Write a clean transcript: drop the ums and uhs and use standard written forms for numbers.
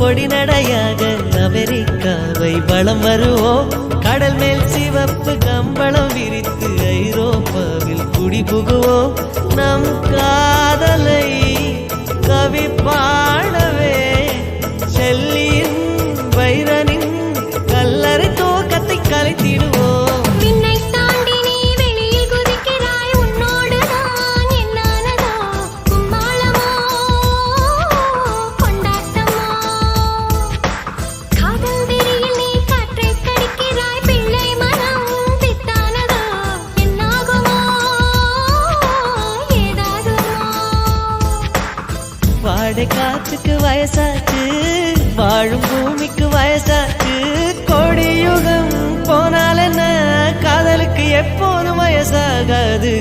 பொடிநடையாக அமெரிக்காவை வலம் வருவோம். கடல் மேல் சிவப்பு கம்பளம் விரித்து ஐரோப்பாவில் குடிபுகுவோம். நம் காதலை கவி பாடவே செல்லியின் வைரனின் கல்லறை தோக்கத்தை கலைத்திடுவோம். வாடை காற்றுக்கு வயசாச்சு, வாழும் பூமிக்கு வயசாச்சு. கோடி யுகம் போனால் என்ன, காதலுக்கு எப்போதும் வயசாகாது.